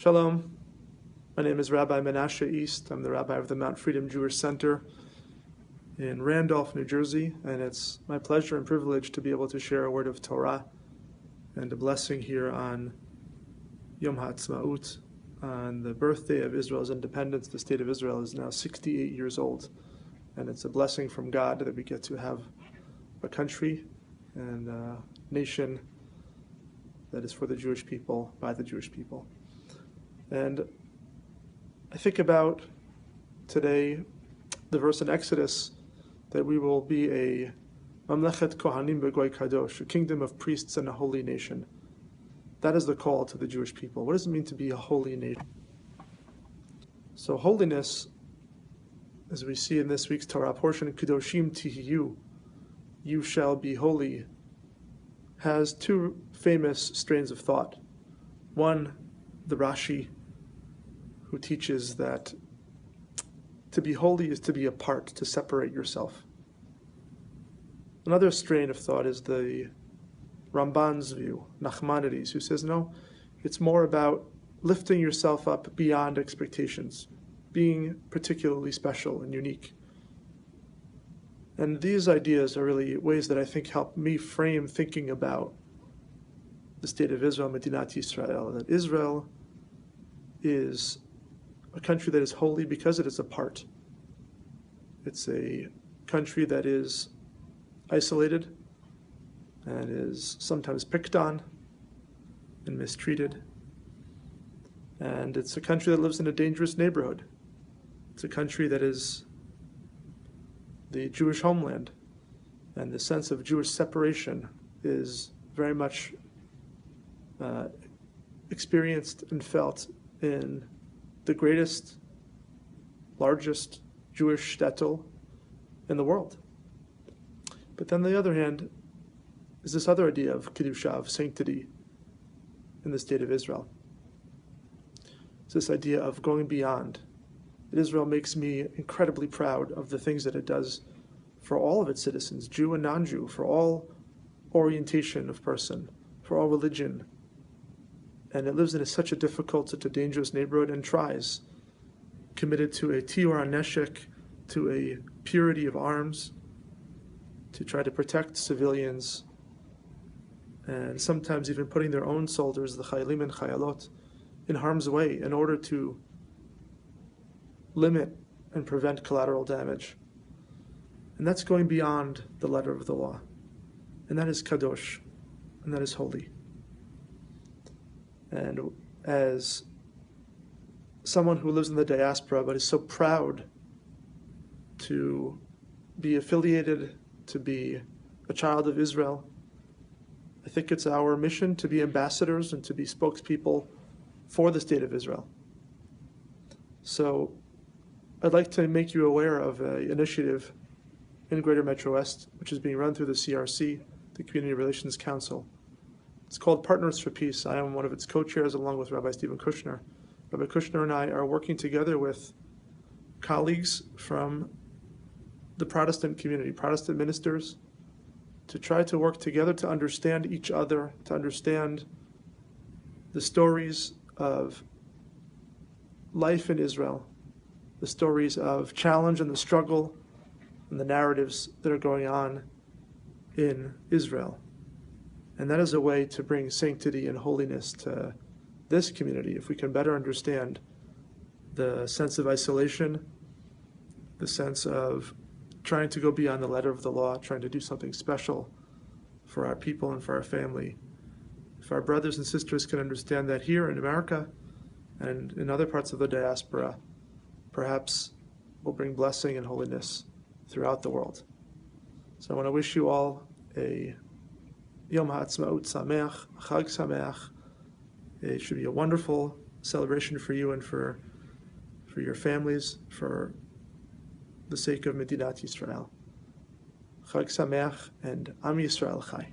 Shalom, my name is Rabbi Menashe East. I'm the rabbi of the Mount Freedom Jewish Center in Randolph, New Jersey, and it's my pleasure and privilege to be able to share a word of Torah and a blessing here on Yom Ha'atzmaut, on the birthday of Israel's independence. The state of Israel is now 68 years old, and it's a blessing from God that we get to have a country and a nation that is for the Jewish people, by the Jewish people. And I think about today the verse in Exodus that we will be a Mamlechet Kohanim B'Goy Kadosh, a kingdom of priests and a holy nation. That is the call to the Jewish people. What does it mean to be a holy nation? So holiness, as we see in this week's Torah portion, Kedoshim Tihiyu, you shall be holy, has two famous strains of thought. One, the Rashi, who teaches that to be holy is to be apart, to separate yourself. Another strain of thought is the Ramban's view, Nachmanides, who says, no, it's more about lifting yourself up beyond expectations, being particularly special and unique. And these ideas are really ways that I think help me frame thinking about the state of Israel, Medinat Yisrael, that Israel is a country that is holy because it is apart. It's a country that is isolated and is sometimes picked on and mistreated. And it's a country that lives in a dangerous neighborhood. It's a country that is the Jewish homeland, and the sense of Jewish separation is very much experienced and felt in the greatest, largest Jewish shtetl in the world. But then on the other hand is this other idea of Kedusha, of sanctity in the state of Israel. It's this idea of going beyond. Israel makes me incredibly proud of the things that it does for all of its citizens, Jew and non-Jew, for all orientation of person, for all religion. And it lives in such a difficult, such a dangerous neighborhood and tries, committed to a tiur neshek, to a purity of arms, to try to protect civilians, and sometimes even putting their own soldiers, the chayalim and chayalot, in harm's way in order to limit and prevent collateral damage. And that's going beyond the letter of the law. And that is kadosh, and that is holy. And as someone who lives in the diaspora but is so proud to be affiliated, to be a child of Israel, I think it's our mission to be ambassadors and to be spokespeople for the state of Israel. So I'd like to make you aware of an initiative in Greater Metro West, which is being run through the CRC, the Community Relations Council. It's called Partners for Peace. I am one of its co-chairs along with Rabbi Stephen Kushner. Rabbi Kushner and I are working together with colleagues from the Protestant community, Protestant ministers, to try to work together to understand each other, to understand the stories of life in Israel, the stories of challenge and the struggle and the narratives that are going on in Israel. And that is a way to bring sanctity and holiness to this community, if we can better understand the sense of isolation, the sense of trying to go beyond the letter of the law, trying to do something special for our people and for our family. If our brothers and sisters can understand that here in America and in other parts of the diaspora, perhaps will bring blessing and holiness throughout the world. So I want to wish you all a Yom Ha'atzmaut Sameach, Hag Sameach. It should be a wonderful celebration for you and for your families, for the sake of Medinat Yisrael. Hag Sameach and Am Yisrael Chai.